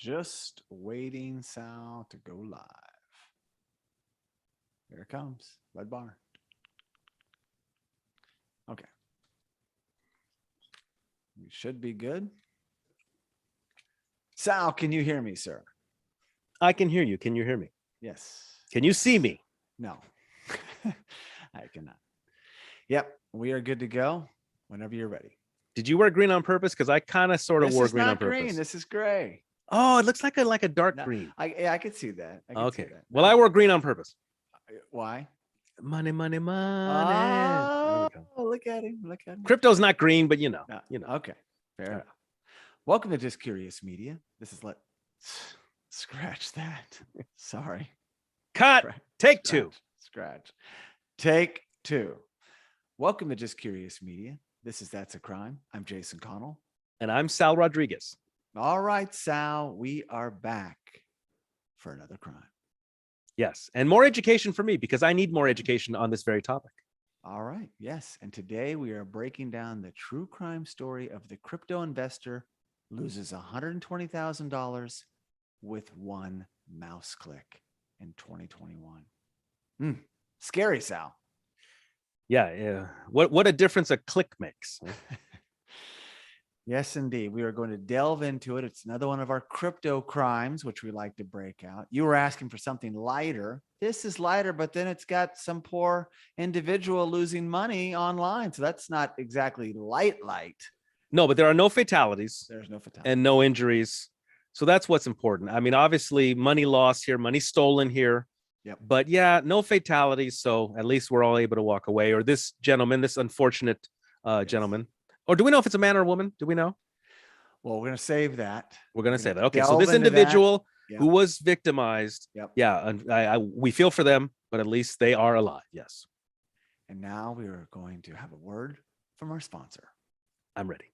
Just waiting, Sal, to go live. Here it comes. Red bar. Okay. We should be good. Sal, can you hear me, sir? I can hear you. Can you hear me? Yes. Can you see me? No. I cannot. Yep. We are good to go whenever you're ready. Did you wear green on purpose? Because I kind of sort of wore green on purpose. Green. This is gray. Oh, it looks like a dark No, green. I could see that. I could see that. Well, I wore green on purpose. Why? Money, money, money. Oh, look at him. Look at him. Crypto's not green, but you know. Okay. Fair enough. Welcome to Just Curious Media. This is scratch that. Sorry. Cut. Take two. Scratch. Take two. Welcome to Just Curious Media. This is That's a Crime. I'm Jason Connell. And I'm Sal Rodriguez. All right, Sal, we are back for another crime. Yes. And more education for me because I need more education on this very topic. All right. Yes. And today we are breaking down the true crime story of the crypto investor loses $120,000 with one mouse click in 2021. Scary, Sal. Yeah. What a difference a click makes. Yes, indeed. We are going to delve into it. It's another one of our crypto crimes, which we like to break out. You were asking for something lighter. This is lighter, but then it's got some poor individual losing money online. So that's not exactly light. No, but there are no fatalities. There's no fatality. And no injuries. So that's what's important. I mean, obviously, money lost here, money stolen here. Yep. But yeah, no fatalities. So at least we're all able to walk away. Or this gentleman, this unfortunate gentleman. Or do we know if it's a man or a woman? Do we know? Well, we're going to save that. We're going to say that. Okay. So this individual who was victimized. Yep. Yeah. We feel for them, but at least they are alive. Yes. And now we are going to have a word from our sponsor. I'm ready.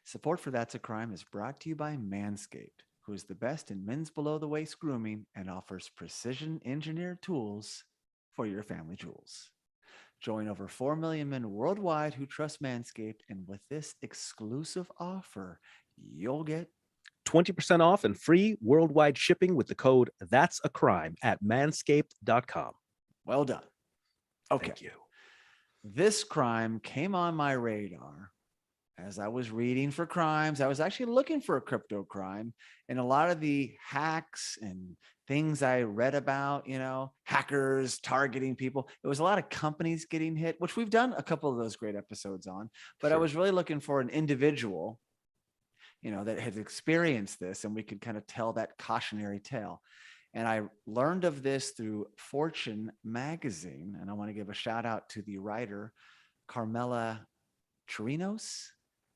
Support for That's a Crime is brought to you by Manscaped, who is the best in men's below the waist grooming and offers precision engineered tools for your family jewels. Join over 4 million men worldwide who trust Manscaped. And with this exclusive offer, you'll get 20% off and free worldwide shipping with the code That's a Crime at manscaped.com. Well done. Okay. Thank you. This crime came on my radar as I was reading for crimes. I was actually looking for a crypto crime, and a lot of the hacks and things I read about, hackers targeting people. It was a lot of companies getting hit, which we've done a couple of those great episodes on, but Sure. I was really looking for an individual, that has experienced this, and we could kind of tell that cautionary tale. And I learned of this through Fortune magazine. And I want to give a shout out to the writer, Carmela Chirinos,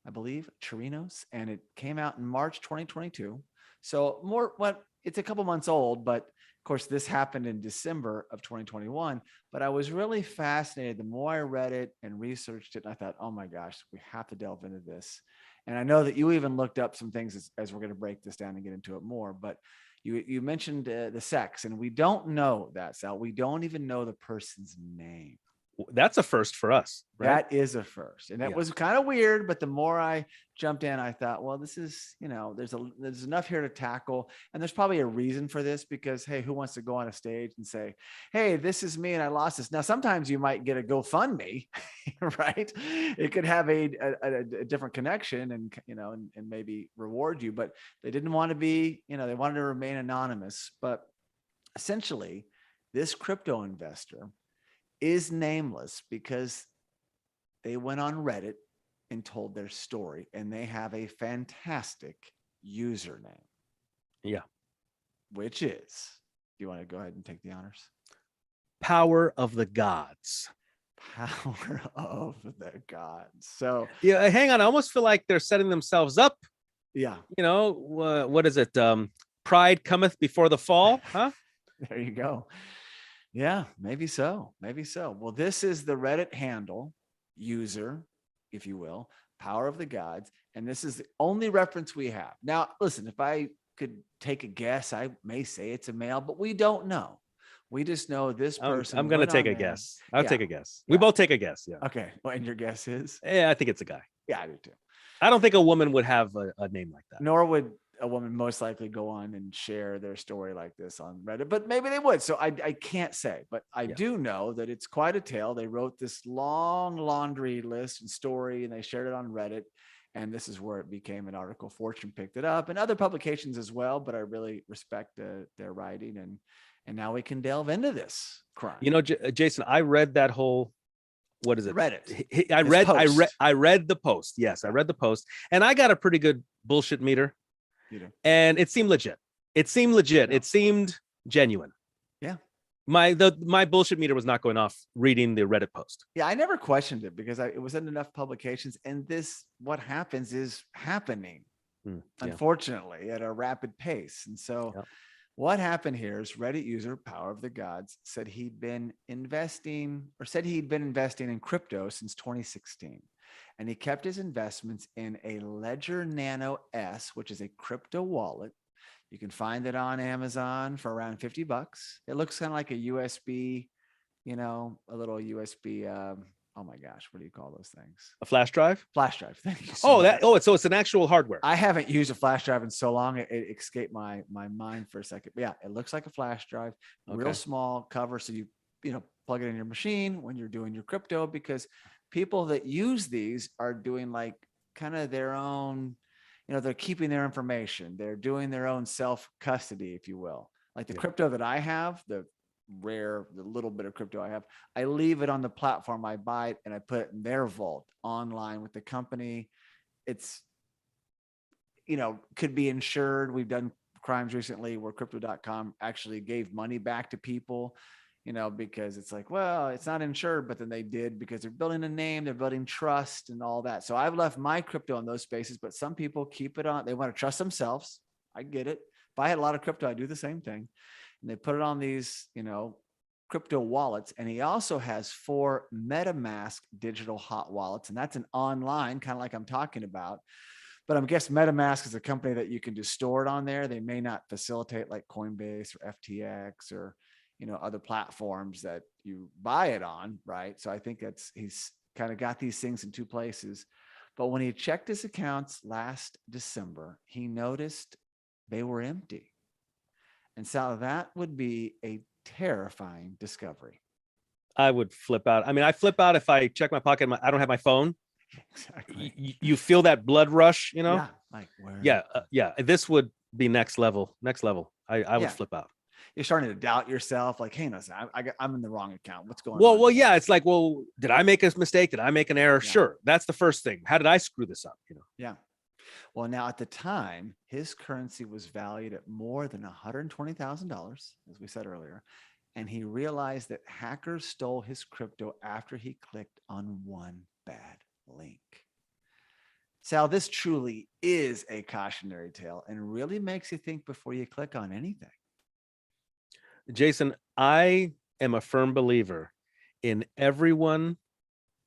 I believe, Chirinos. And it came out in March 2022. So it's a couple months old, but of course this happened in December of 2021. But I was really fascinated. The more I read it and researched it, I thought, oh my gosh, we have to delve into this. And I know that you even looked up some things as we're going to break this down and get into it more, but you mentioned the sex, and we don't know that, Sal. We don't even know the person's name. That's a first for us. Right? That is a first. And that was kind of weird. But the more I jumped in, I thought, well, this is, there's enough here to tackle. And there's probably a reason for this because, hey, who wants to go on a stage and say, hey, this is me and I lost this. Now, sometimes you might get a GoFundMe, right? It could have a different connection and, and maybe reward you. But they didn't want to be, they wanted to remain anonymous. But essentially, this crypto investor is nameless because they went on Reddit and told their story, and they have a fantastic username. Yeah. Which is, do you want to go ahead and take the honors? PowerOfTheGods. Power of the Gods. So yeah, hang on. I almost feel like they're setting themselves up. Yeah. What is it? Pride cometh before the fall. Huh? There you go. Yeah, maybe so. Well, this is the Reddit handle user, if you will, Power of the Gods. And this is the only reference we have. Now, listen, if I could take a guess, I may say it's a male, but we don't know. We just know this person. I'm going to take a guess. I'll take a guess. We both take a guess. Yeah. Okay. Well, and your guess is? Yeah, I think it's a guy. Yeah, I do too. I don't think a woman would have a name like that. Nor would a woman most likely go on and share their story like this on Reddit, but maybe they would. So I can't say, but I do know that it's quite a tale. They wrote this long laundry list and story, and they shared it on Reddit. And this is where it became an article. Fortune picked it up, and other publications as well. But I really respect their writing, and now we can delve into this crime. You know, Jason, I read that whole, what is it? Reddit. I read the post. Yes, I read the post, and I got a pretty good bullshit meter. And it seemed legit. It seemed genuine. Yeah. My bullshit meter was not going off reading the Reddit post. Yeah, I never questioned it because it was in enough publications, and what happens is happening, unfortunately, at a rapid pace. And so what happened here is Reddit user PowerOfTheGods said he'd been investing in crypto since 2016. And he kept his investments in a Ledger Nano S, which is a crypto wallet. You can find it on Amazon for around $50. It looks kind of like a USB, a little USB. Oh my gosh, what do you call those things? A flash drive? Flash drive. Thank you. So much. So it's an actual hardware. I haven't used a flash drive in so long. It escaped my mind for a second. But yeah, it looks like a flash drive, real small cover. So you plug it in your machine when you're doing your crypto, because people that use these are doing like kind of their own, they're keeping their information. They're doing their own self-custody, if you will. Like the crypto that I have, the little bit of crypto I have, I leave it on the platform. I buy it and I put it in their vault online with the company. It's, could be insured. We've done crimes recently where crypto.com actually gave money back to people, because it's like, well, it's not insured, but then they did because they're building a name, they're building trust and all that. So I've left my crypto in those spaces, but some people keep it on. They want to trust themselves. I get it. If I had a lot of crypto, I'd do the same thing. And they put it on these, crypto wallets. And he also has 4 MetaMask digital hot wallets. And that's an online, kind of like I'm talking about. But I'm guessing MetaMask is a company that you can just store it on there. They may not facilitate like Coinbase or FTX or other platforms that you buy it on, right? So I think he's kind of got these things in 2 places. But when he checked his accounts last December, he noticed they were empty. And so that would be a terrifying discovery. I would flip out. I mean, I flip out if I check my pocket. I don't have my phone. Exactly. You feel that blood rush, Yeah. Like where? Yeah. This would be next level. I would flip out. You're starting to doubt yourself. Like, hey, listen, I'm in the wrong account. What's going on? Well, here? Yeah. It's like, well, did I make a mistake? Did I make an error? Yeah. Sure. That's the first thing. How did I screw this up? Yeah. Well, now at the time, his currency was valued at more than $120,000, as we said earlier. And he realized that hackers stole his crypto after he clicked on one bad link. Sal, this truly is a cautionary tale and really makes you think before you click on anything. Jason, I am a firm believer in everyone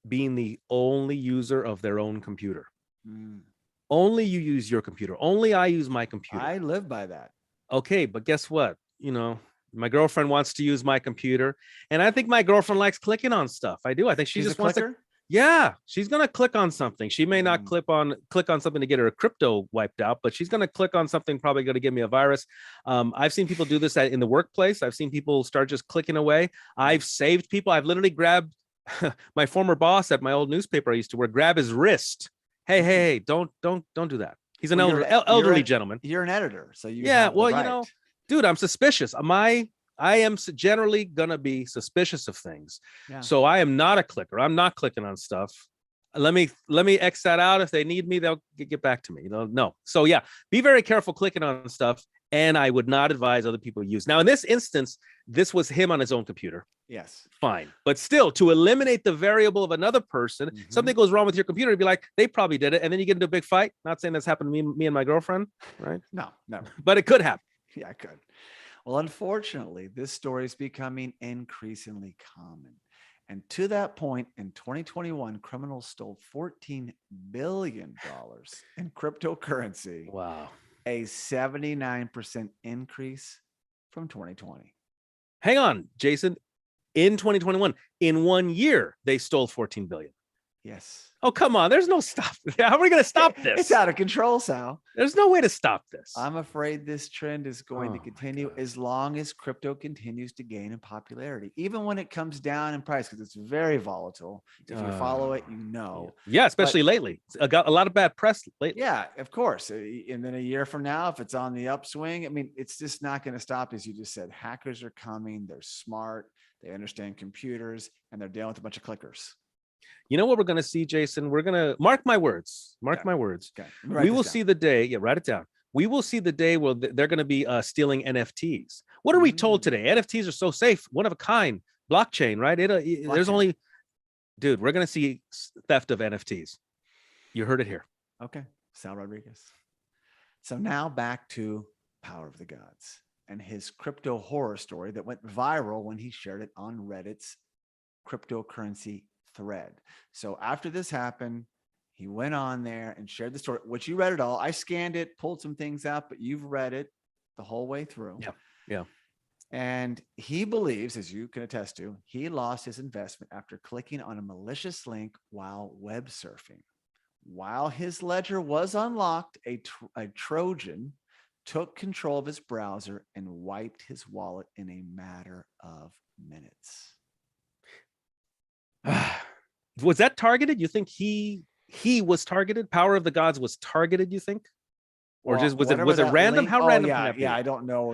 being the only user of their own computer. Only you use your computer. Only I use my computer. I live by that. Okay, but guess what? My girlfriend wants to use my computer, and I think my girlfriend likes clicking on stuff. I do. I think she just wants to. Yeah, she's gonna click on something. She may not click on something to get her crypto wiped out, but she's gonna click on something probably gonna give me a virus. I've seen people do this in the workplace. I've seen people start just clicking away. I've saved people. I've literally grabbed my former boss at my old newspaper I used to work. Grab his wrist. Hey, don't do that. He's an elderly gentleman. You're an editor, so you. Yeah, well, dude, I'm suspicious. I am generally gonna be suspicious of things. Yeah. So I am not a clicker. I'm not clicking on stuff. Let me X that out. If they need me, they'll get back to me. No. So yeah, be very careful clicking on stuff. And I would not advise other people to use. Now, in this instance, this was him on his own computer. Yes. Fine. But still, to eliminate the variable of another person, something goes wrong with your computer, it'd be like, they probably did it. And then you get into a big fight. Not saying that's happened to me and my girlfriend, right? No. But it could happen. Yeah, it could. Well, unfortunately, this story is becoming increasingly common. And to that point, in 2021, criminals stole $14 billion in cryptocurrency. Wow. A 79% increase from 2020. Hang on, Jason. In 2021, in 1 year, they stole $14 billion. Yes. Oh, come on. There's no stop. How are we going to stop this? It's out of control, Sal. There's no way to stop this. I'm afraid this trend is going to continue as long as crypto continues to gain in popularity, even when it comes down in price, because it's very volatile. If you follow it, you know. Yeah, especially lately. Got a lot of bad press lately. Yeah, of course. And then a year from now, if it's on the upswing, I mean, it's just not going to stop. As you just said, hackers are coming. They're smart. They understand computers, and they're dealing with a bunch of clickers. You know what we're going to see, Jason? We're going to mark my words. Mark my words. Okay. We will see the day. Yeah, write it down. We will see the day where they're going to be stealing NFTs. What are we told today? NFTs are so safe, one of a kind, blockchain, right? There's only, dude, we're going to see theft of NFTs. You heard it here. Okay. Sal Rodriguez. So now back to Power of the Gods and his crypto horror story that went viral when he shared it on Reddit's cryptocurrency thread. So after this happened, he went on there and shared the story, which you read it all. I scanned it, pulled some things out, but you've read it the whole way through. Yeah. And he believes, as you can attest to, he lost his investment after clicking on a malicious link while web surfing. While his ledger was unlocked, a Trojan took control of his browser and wiped his wallet in a matter of minutes. Was that targeted? You think he was targeted? Power of the Gods was targeted, you think? Or just was it random? Link, how random yeah, can that be? Yeah, I don't know.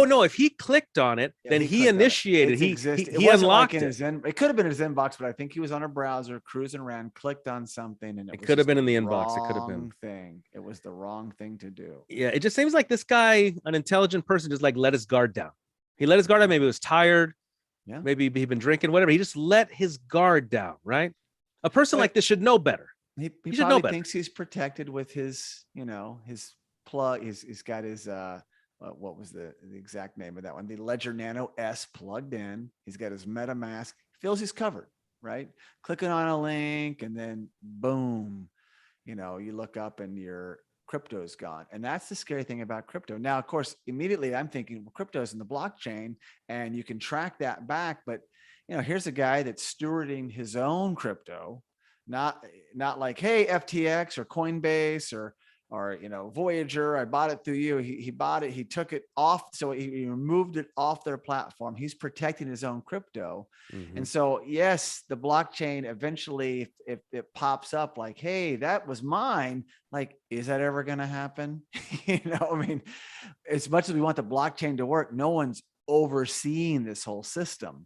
No, if he clicked on it, then he initiated, he unlocked it. It could have been in his inbox, but I think he was on a browser cruising around, clicked on something, and it could have been in the inbox. It could have been thing. It was the wrong thing to do. Yeah, it just seems like this guy, an intelligent person, just like let his guard down. He let his guard down. Maybe he was tired. Yeah. Maybe he'd been drinking, whatever. He just let his guard down, right? A person like this should know better. He should know better. Thinks he's protected with his, his plug. He's got his what was the exact name of that one? The Ledger Nano S plugged in. He's got his MetaMask. Feels he's covered, right? Clicking on a link and then boom, you look up and your crypto's gone. And that's the scary thing about crypto. Now, of course, immediately I'm thinking, well, crypto's in the blockchain and you can track that back. But, here's a guy that's stewarding his own crypto, not like, hey, FTX or Coinbase or Voyager, I bought it through you. He bought it. He took it off. So he removed it off their platform. He's protecting his own crypto. Mm-hmm. And so, yes, the blockchain eventually, if it pops up like, hey, that was mine, like, is that ever going to happen? As much as we want the blockchain to work, no one's overseeing this whole system.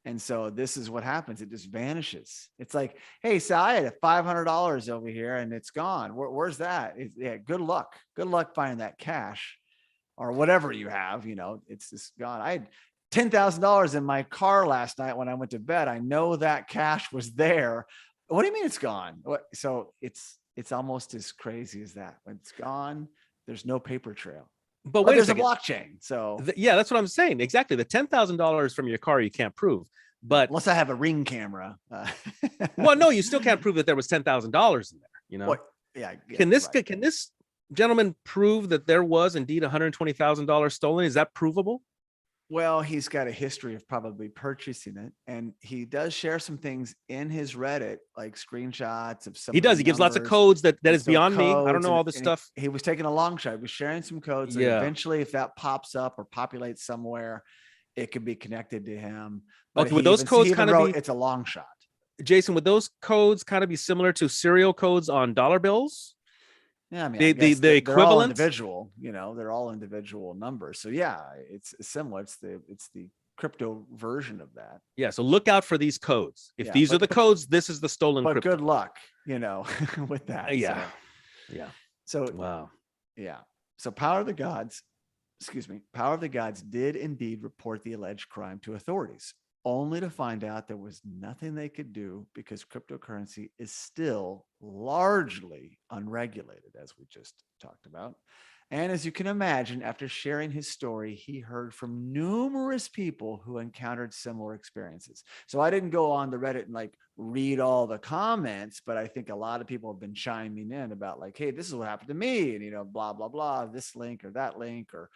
And so this is what happens. It just vanishes. It's like, hey, Sal, I had $500 over here and it's gone. Where's that? Good luck. Good luck finding that cash or whatever you have. It's just gone. I had $10,000 in my car last night when I went to bed. I know that cash was there. What do you mean it's gone? So it's almost as crazy as that. When it's gone, there's no paper trail. But there's a blockchain. So that's what I'm saying. Exactly. The $10,000 from your car, you can't prove. But unless I have a Ring camera. Well, no, you still can't prove that there was $10,000 in there. Yeah. Can this gentleman prove that there was indeed $120,000 stolen? Is that provable? Well, he's got a history of probably purchasing it, and he does share some things in his Reddit, like screenshots of some. He does. He gives lots of codes that is beyond me. I don't know all this stuff. He was taking a long shot. He was sharing some codes. Yeah. And eventually, if that pops up or populates somewhere, it could be connected to him. But would those codes kind of be? It's a long shot. Jason, would those codes kind of be similar to serial codes on dollar bills? Yeah, I mean, the equivalent, all individual, they're all individual numbers. So yeah, it's similar. It's the crypto version of that. Yeah. So look out for these codes. If these are the codes, this is the stolen crypto. But good luck, with that. Yeah. So, yeah. So wow. Yeah. So Power of the Gods did indeed report the alleged crime to authorities, only to find out there was nothing they could do because cryptocurrency is still largely unregulated, as we just talked about. And as you can imagine, after sharing his story, he heard from numerous people who encountered similar experiences. So I didn't go on the Reddit and read all the comments, but I think a lot of people have been chiming in about hey, this is what happened to me. And, blah, blah, blah, this link or that link or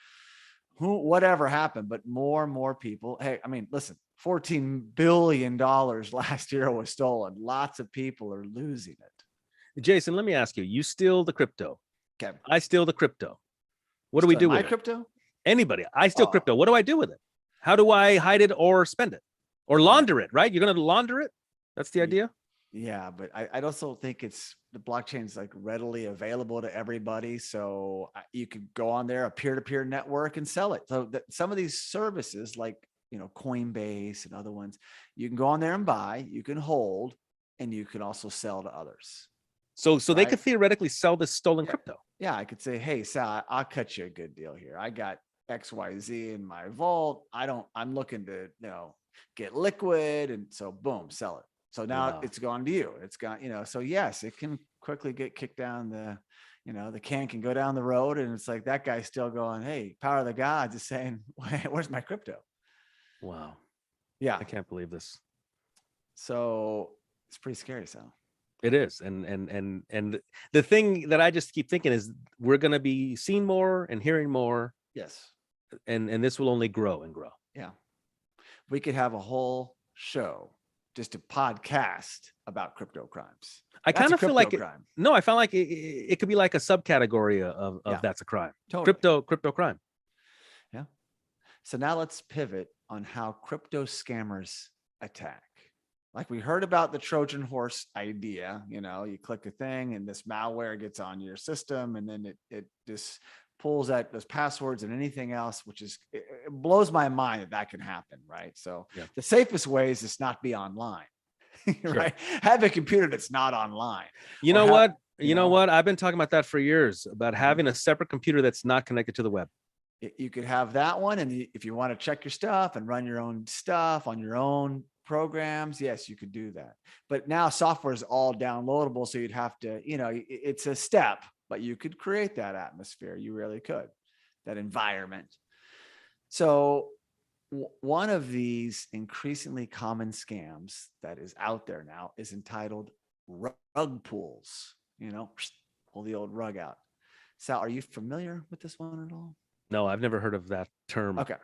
whatever happened. But more and more people, hey, I mean, listen, $14 billion last year was stolen. Lots of people are losing it. Jason, let me ask you, you steal the crypto. Okay. I steal the crypto. What do we do with it? Crypto? Anybody. I steal crypto. What do I do with it? How do I hide it or spend it or launder it, right? You're going to launder it? That's the idea? Yeah, but I also think the blockchain is like readily available to everybody. So you could go on there, a peer-to-peer network, and sell it. So some of these services like, Coinbase and other ones, you can go on there and buy, you can hold, and you can also sell to others. So right? They could theoretically sell this stolen crypto. Yeah, I could say, hey, Sal, I'll cut you a good deal here. I got XYZ in my vault. I'm looking to, get liquid. And so boom, sell it. So now it's gone to you. It's gone, so yes, it can quickly get kicked down the can can go down the road. And it's like that guy's still going, hey, Power of the Gods is saying, where's my crypto? Wow. Yeah. I can't believe this. So it's pretty scary, Sal. It is. And the thing that I just keep thinking is we're going to be seeing more and hearing more. Yes. And this will only grow and grow. Yeah. We could have a whole show, just a podcast about crypto crimes. I kind of feel like I felt like it could be like a subcategory of that's a crime. Totally. Crypto crime. Yeah. So now let's pivot on how crypto scammers attack. Like we heard about the Trojan horse idea, you click a thing and this malware gets on your system and then it just pulls out those passwords and anything else, which is, it blows my mind that can happen, right? So the safest way is just not be online, right? Have a computer that's not online. You know what? I've been talking about that for years, about having a separate computer that's not connected to the web. You could have that one. And if you want to check your stuff and run your own stuff on your own programs, yes, you could do that. But now software is all downloadable. So you'd have to, it's a step, but you could create that atmosphere. You really could, that environment. So one of these increasingly common scams that is out there now is entitled rug pulls, pull the old rug out. Sal, are you familiar with this one at all? No, I've never heard of that term. Okay.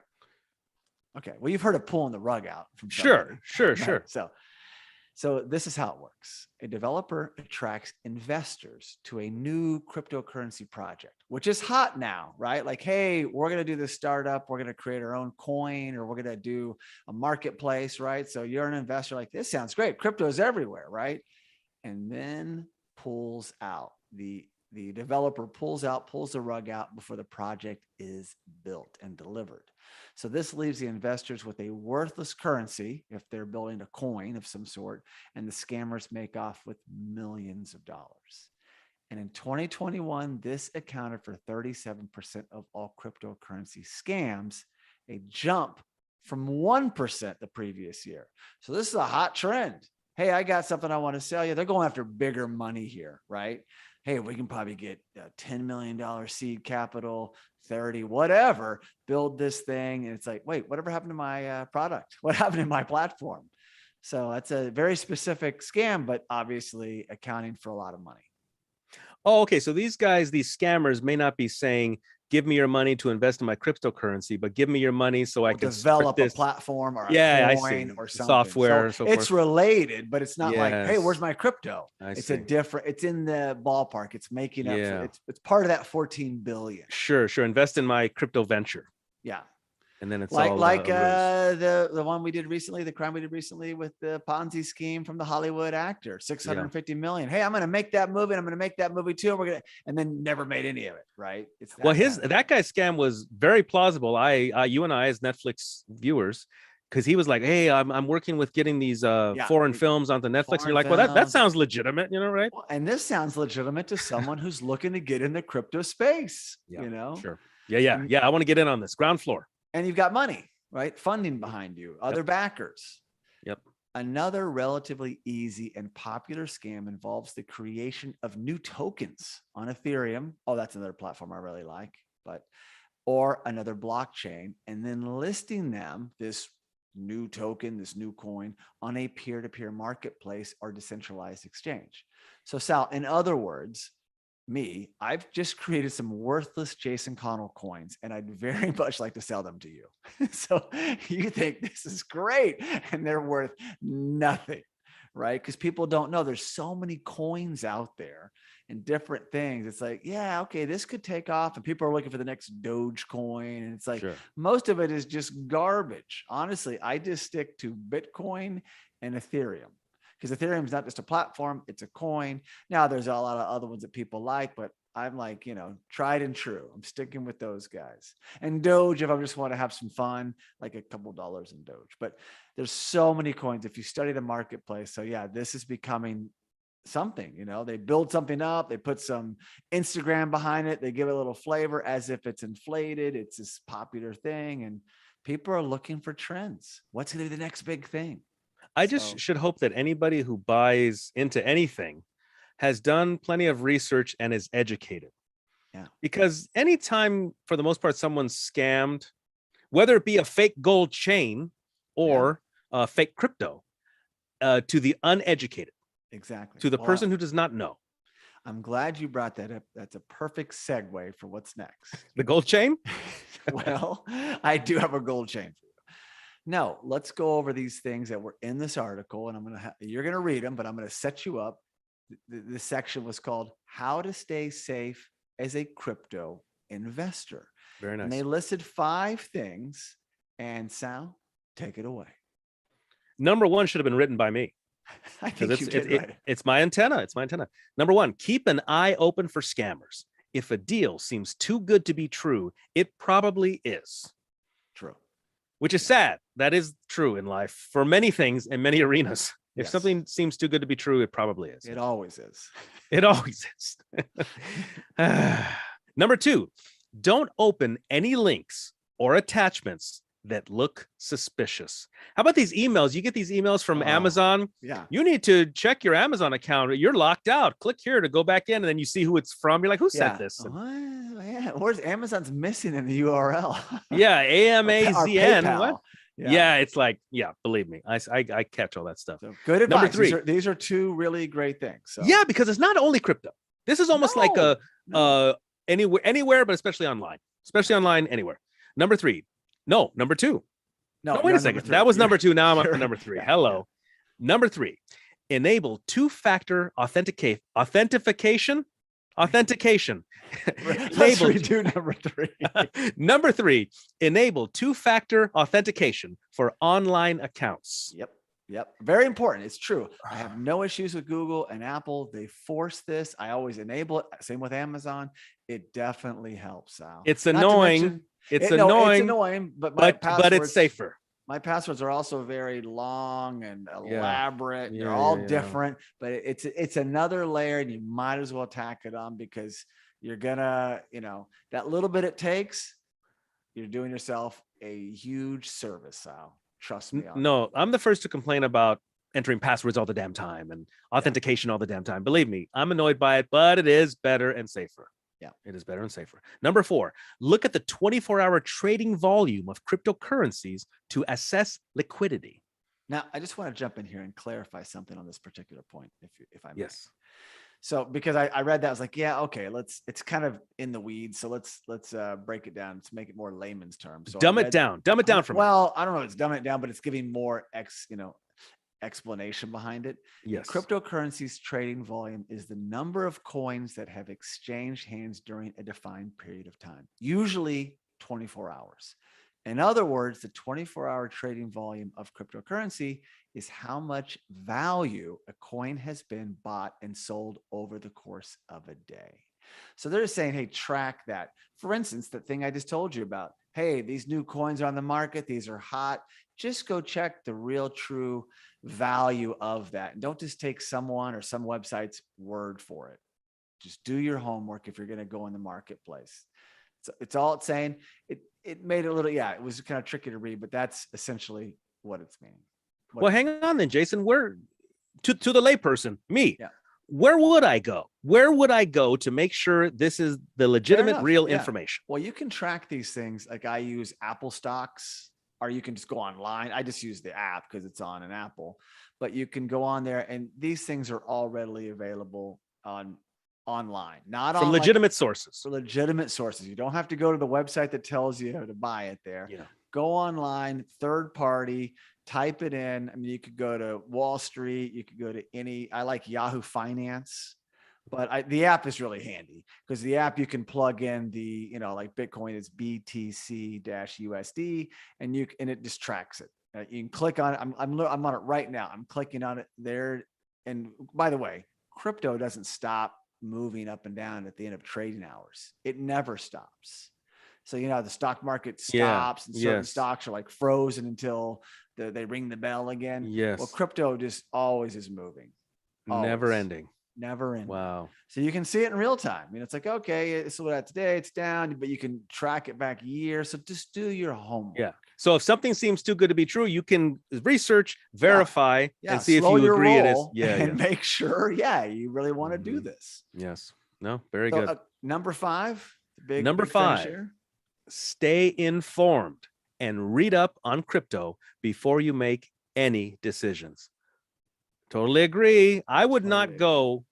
Well, you've heard of pulling the rug out from somebody. Sure. So this is how it works. A developer attracts investors to a new cryptocurrency project, which is hot now, right? Like, hey, we're going to do this startup. We're going to create our own coin, or we're going to do a marketplace, right? So you're an investor like, this sounds great. Crypto is everywhere, right? And then pulls out. The developer pulls the rug out before the project is built and delivered. So this leaves the investors with a worthless currency if they're building a coin of some sort, and the scammers make off with millions of dollars. And in 2021, this accounted for 37% of all cryptocurrency scams, a jump from 1% the previous year. So this is a hot trend. Hey, I got something I want to sell you. They're going after bigger money here, right? Hey, we can probably get a $10 million seed capital, 30, whatever, build this thing. And it's like, wait, whatever happened to my product? What happened to my platform? So that's a very specific scam, but obviously accounting for a lot of money. Oh, okay. So these scammers may not be saying, give me your money to invest in my cryptocurrency, but give me your money so I can develop a platform or a coin or something. Software. So it's related, but it's not like, hey, where's my crypto? It's in the ballpark. It's making up. It's part of that 14 billion. Sure. Invest in my crypto venture. Yeah. And then it's the one we did recently, the crime we did recently with the Ponzi scheme from the Hollywood actor, 650 million. Hey, I'm going to make that movie and I'm going to make that movie too. And then never made any of it. Right. That guy's scam was very plausible. You and I as Netflix viewers, because he was like, hey, I'm working with getting these foreign films onto Netflix. And you're like, well, that sounds legitimate, right? Well, and this sounds legitimate to someone who's looking to get in the crypto space, Sure. Yeah. I want to get in on this ground floor. And you've got money, right? Funding behind you, other backers. Yep. Another relatively easy and popular scam involves the creation of new tokens on Ethereum. Oh, that's another platform I really like, or another blockchain, and then listing them, this new token, this new coin, on a peer-to-peer marketplace or decentralized exchange. So Sal, in other words, I've just created some worthless Jason Connell coins, and I'd very much like to sell them to you. So you think this is great, and they're worth nothing, right? Because people don't know there's so many coins out there and different things. It's like, yeah, okay, this could take off, and people are looking for the next Doge coin, and it's like most of it is just garbage. Honestly, I just stick to Bitcoin and Ethereum. Because Ethereum is not just a platform, it's a coin. Now there's a lot of other ones that people like, but I'm like, tried and true. I'm sticking with those guys. And Doge, if I just want to have some fun, like a couple dollars in Doge. But there's so many coins if you study the marketplace. So yeah, this is becoming something. They build something up, they put some Instagram behind it, they give it a little flavor as if it's inflated. It's this popular thing, and people are looking for trends. What's going to be the next big thing? I just should hope that anybody who buys into anything has done plenty of research and is educated. Yeah. Because anytime, for the most part, someone's scammed, whether it be a fake gold chain or fake crypto, to the uneducated. Exactly. To the person who does not know. I'm glad you brought that up. That's a perfect segue for what's next. The gold chain? Well, I do have a gold chain for you. No, let's go over these things that were in this article, and you're going to read them, but I'm going to set you up. This section was called How to Stay Safe as a Crypto Investor. Very nice. And they listed 5 things, and Sal, take it away. Number 1 should have been written by me. I think you did right. It's my antenna. It's my antenna. Number 1, keep an eye open for scammers. If a deal seems too good to be true, it probably is. True. Which is sad. That is true in life for many things in many arenas. If something seems too good to be true, it probably is. It always is. It always is. Number 2, don't open any links or attachments that look suspicious. How about these emails? You get these emails from Amazon. Yeah. You need to check your Amazon account. You're locked out. Click here to go back in, and then you see who it's from. You're like, who sent this? Where's Amazon's missing in the URL? Yeah, AMAZN. What? Yeah, it's like, believe me, I catch all that stuff. So good advice. Number 3. These are 2 really great things. So. Yeah, because it's not only crypto. This is almost like anywhere, but especially online. Anywhere. Number 3. No, number 2. No, wait a second. That was number 2. Now I'm up to number 3. Hello. Yeah. Number 3, enable 2-factor authentication. Let's redo number 3. Number 3, enable 2-factor authentication for online accounts. Yep. Very important. It's true. I have no issues with Google and Apple. They force this. I always enable it. Same with Amazon. It definitely helps, Sal. It's annoying. It's annoying, but it's safer. My passwords are also very long and elaborate. They're all different, but it's another layer, and you might as well tack it on, because you're gonna, that little bit it takes, you're doing yourself a huge service, Sal. Trust me. No, I'm the first to complain about entering passwords all the damn time and authentication all the damn time. Believe me, I'm annoyed by it, but it is better and safer. Yeah, it is better and safer. Number 4, look at the 24-hour trading volume of cryptocurrencies to assess liquidity. Now, I just want to jump in here and clarify something on this particular point, if I may. Yes. So, because I read that, I was like, yeah, okay, it's kind of in the weeds. So let's break it down to make it more layman's terms. So dumb it down for me. Well, I don't know if it's dumb it down, but it's giving more explanation behind it. Yes. Cryptocurrency's trading volume is the number of coins that have exchanged hands during a defined period of time, usually 24 hours. In other words, the 24-hour trading volume of cryptocurrency is how much value a coin has been bought and sold over the course of a day. So they're saying, hey, track that. For instance, that thing I just told you about. Hey, these new coins are on the market. These are hot. Just go check the real, true value of that. And don't just take someone or some website's word for it. Just do your homework if you're going to go in the marketplace. So it's all it's saying. It made it a little, it was kind of tricky to read, but that's essentially what it's meaning. Well, hang on then, Jason. Where to the layperson, me? Yeah. Where would I go? Where would I go to make sure this is the legitimate, real information? Well, you can track these things. Like I use Apple stocks, or you can just go online. I just use the app because it's on an Apple, but you can go on there, and these things are all readily available on online, not from on legitimate sources. for legitimate sources. You don't have to go to the website that tells you to buy it there. Yeah. Go online, third party, type it in. I mean, you could go to Wall Street, you could go to I like Yahoo Finance, but the app is really handy because the app you can plug in like Bitcoin is BTC-USD and it just tracks it. You can click on it. I'm on it right now. I'm clicking on it there. And by the way, crypto doesn't stop moving up and down at the end of trading hours. It never stops. So, the stock market stops and certain stocks are like frozen until they ring the bell again. Yes. Well, crypto just always is moving. Always. Never ending. Wow. So you can see it in real time. It's like, okay, it's what at today, it's down, but you can track it back years. So just do your homework. Yeah. So if something seems too good to be true, you can research, verify, and see if Slow you agree it is. And make sure, you really want to do this. Yes. No, very good. Number 5. Number 5. Stay informed and read up on crypto before you make any decisions. Totally agree. I would not go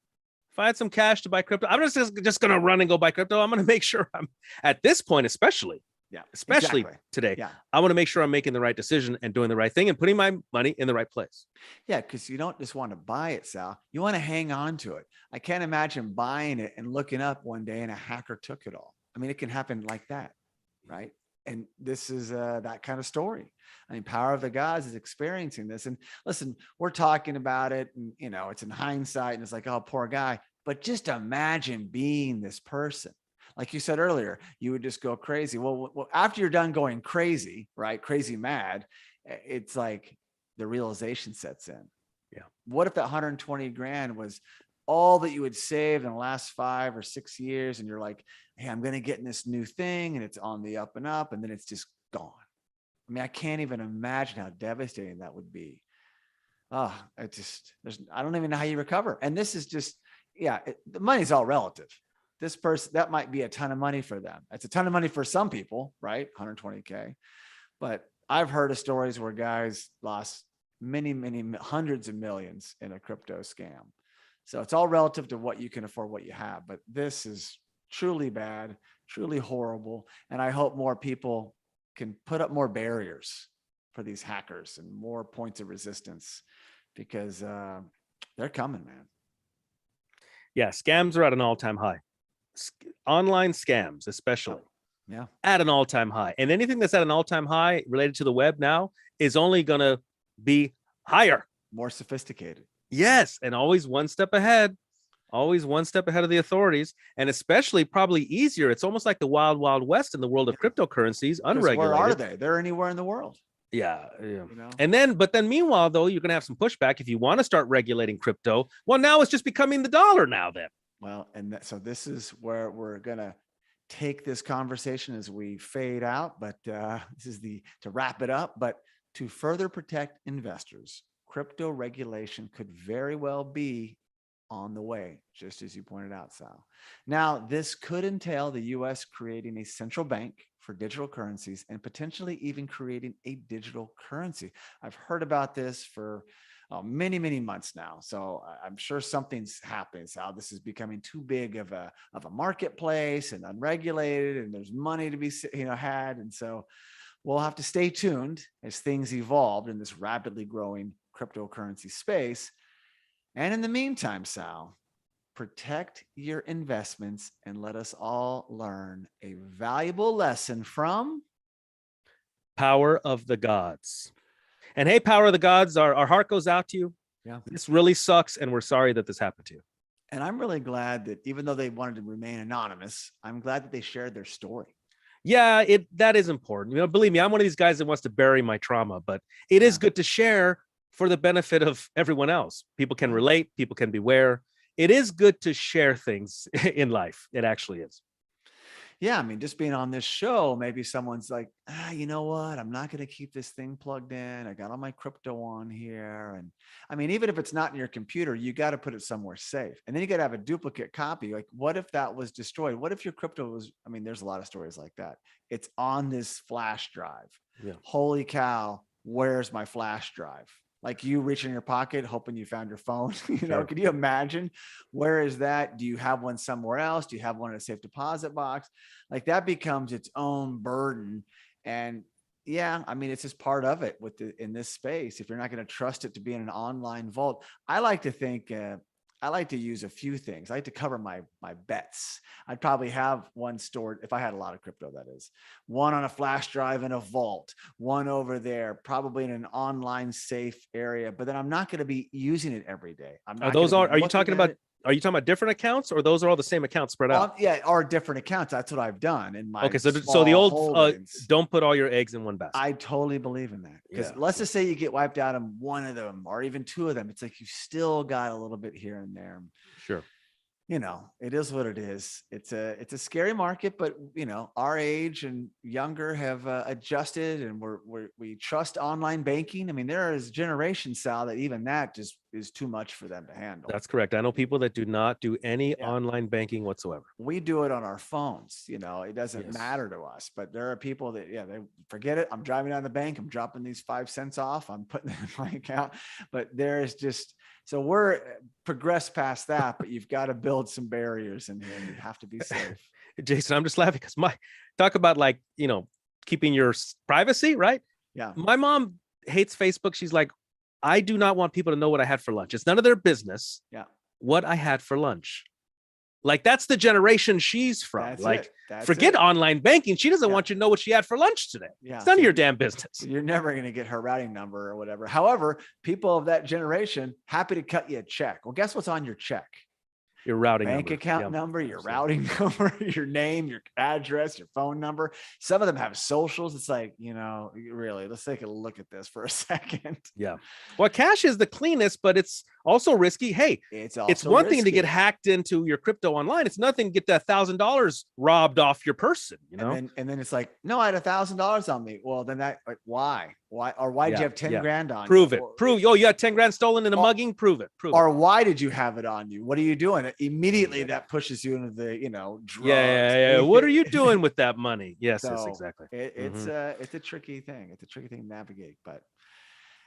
if I had some cash to buy crypto. I'm just going to run and go buy crypto. I'm going to make sure I'm at this point, especially today. Yeah. I want to make sure I'm making the right decision and doing the right thing and putting my money in the right place. Yeah, because you don't just want to buy it, Sal. You want to hang on to it. I can't imagine buying it and looking up one day and a hacker took it all. I mean, it can happen like that, right? And this is that kind of story. I mean, Power of the Gods is experiencing this. And listen, we're talking about it and, it's in hindsight and it's like, oh, poor guy. But just imagine being this person. Like you said earlier, you would just go crazy. Well, after you're done going crazy, right? Crazy mad, it's like the realization sets in. Yeah. What if that 120 grand was all that you had saved in the last 5 or 6 years? And you're like, hey, I'm going to get in this new thing and it's on the up and up. And then it's just gone. I mean, I can't even imagine how devastating that would be. I don't even know how you recover. And this is just, the money's all relative. This person, that might be a ton of money for them. It's a ton of money for some people, right? 120K. But I've heard of stories where guys lost many, many hundreds of millions in a crypto scam. So it's all relative to what you can afford, what you have. But this is truly bad, truly horrible. And I hope more people can put up more barriers for these hackers and more points of resistance because they're coming, man. Yeah, scams are at an all-time high. Online scams, especially, at an all-time high. And anything that's at an all-time high related to the web now is only going to be higher, more sophisticated. Yes, and always one step ahead. Always one step ahead of the authorities, and especially probably easier. It's almost like the wild, wild west in the world of cryptocurrencies, unregulated. Where are they? They're anywhere in the world. Yeah. And then meanwhile, though, you're going to have some pushback if you want to start regulating crypto. Well, now it's just becoming the dollar now then. Well, so this is where we're going to take this conversation as we fade out. But this is to wrap it up. But to further protect investors, crypto regulation could very well be on the way, just as you pointed out, Sal. Now, this could entail the U.S. creating a central bank for digital currencies and potentially even creating a digital currency. I've heard about this for many, many months now. So I'm sure something's happening, Sal. This is becoming too big of a marketplace and unregulated, and there's money to be had. And so we'll have to stay tuned as things evolve in this rapidly growing cryptocurrency space. And in the meantime, Sal, protect your investments and let us all learn a valuable lesson from Power of the Gods. And hey, Power of the Gods, our heart goes out to you. Yeah. This really sucks, and we're sorry that this happened to you. And I'm really glad that even though they wanted to remain anonymous, I'm glad that they shared their story. Yeah, that is important. Believe me, I'm one of these guys that wants to bury my trauma, but it is good to share for the benefit of everyone else. People can relate, people can beware. It is good to share things in life. It actually is. Yeah, I mean, just being on this show, maybe someone's like, you know what? I'm not going to keep this thing plugged in. I got all my crypto on here. And I mean, even if it's not in your computer, you got to put it somewhere safe. And then you got to have a duplicate copy. Like, what if that was destroyed? What if your crypto was, I mean, there's a lot of stories like that. It's on this flash drive. Yeah. Holy cow, where's my flash drive? Like you reach in your pocket, hoping you found your phone. You know, Sure. can you imagine? Where is that? Do you have one somewhere else? Do you have one in a safe deposit box? Like that becomes its own burden. And yeah, I mean, it's just part of it in this space. If you're not going to trust it to be in an online vault, I like to think, I like to use a few things. I like to cover my bets. I'd probably have one stored, if I had a lot of crypto, that is, one on a flash drive in a vault, one over there, probably in an online safe area. But then I'm not going to be using it every day. I'm not. Are you talking about? Are you talking about different accounts, or those are all the same accounts spread out? Yeah, or different accounts. That's what I've done in my. Okay, so the old don't put all your eggs in one basket. I totally believe in that, because let's just say you get wiped out on one of them or even two of them. It's like you still got a little bit here and there. Sure. You know, it is what it is. It's a scary market, but you know, our age and younger have adjusted, and we trust online banking. I mean, there is generations, Sal, that even that just is too much for them to handle. That's correct. I know people that do not do any online banking whatsoever. We do it on our phones. You know, it doesn't matter to us, but there are people that, they forget it. I'm driving down the bank. I'm dropping these 5 cents off. I'm putting it in my account, but there's just, so we're progressed past that, but you've got to build some barriers in here. You have to be safe. Jason, I'm just laughing because talk about like, keeping your privacy, right? Yeah. My mom hates Facebook. She's like, I do not want people to know what I had for lunch. It's none of their business. Yeah. What I had for lunch. Like that's the generation she's from. Forget online banking. She doesn't want you to know what she had for lunch today. Yeah. It's none of your damn business. You're never going to get her routing number or whatever. However, people of that generation, happy to cut you a check. Well, guess what's on your check? Your routing bank account number, your routing number, your name, your address, your phone number. Some of them have socials. It's like, really, let's take a look at this for a second. Yeah. Well, cash is the cleanest, but it's also risky. Hey, it's one thing to get hacked into your crypto online. It's nothing to get that $1,000 robbed off your person, And then it's like, no, I had $1,000 on me. Well, then why? Or why'd you have 10 grand on Prove you? it. Prove. Oh, you had 10 grand stolen in a mugging. Prove it. Or why did you have it on you? What are you doing? Immediately that pushes you into the, drugs. Yeah. What are you doing with that money? Yes, exactly. It's a tricky thing. It's a tricky thing to navigate. But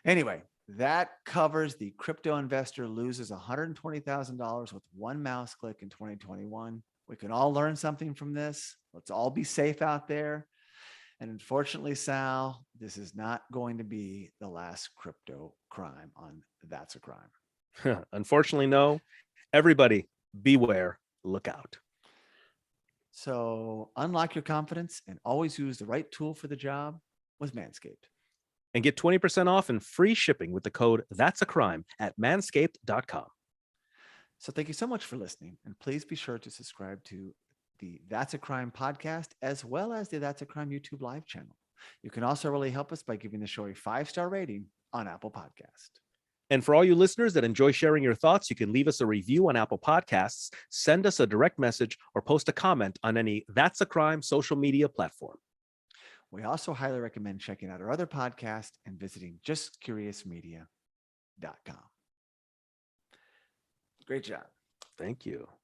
anyway, that covers the crypto investor loses $120,000 with one mouse click in 2021. We can all learn something from this. Let's all be safe out there. And unfortunately, Sal, this is not going to be the last crypto crime on That's a Crime. Unfortunately, no. Everybody, beware, look out. So unlock your confidence and always use the right tool for the job with Manscaped. And get 20% off and free shipping with the code thatsacrime at manscaped.com. So thank you so much for listening. And please be sure to subscribe to the That's a Crime podcast, as well as the That's a Crime YouTube live channel. You can also really help us by giving the show a 5-star rating on Apple Podcast. And for all you listeners that enjoy sharing your thoughts, you can leave us a review on Apple Podcasts, send us a direct message, or post a comment on any That's a Crime social media platform. We also highly recommend checking out our other podcast and visiting justcuriousmedia.com. Great job. Thank you.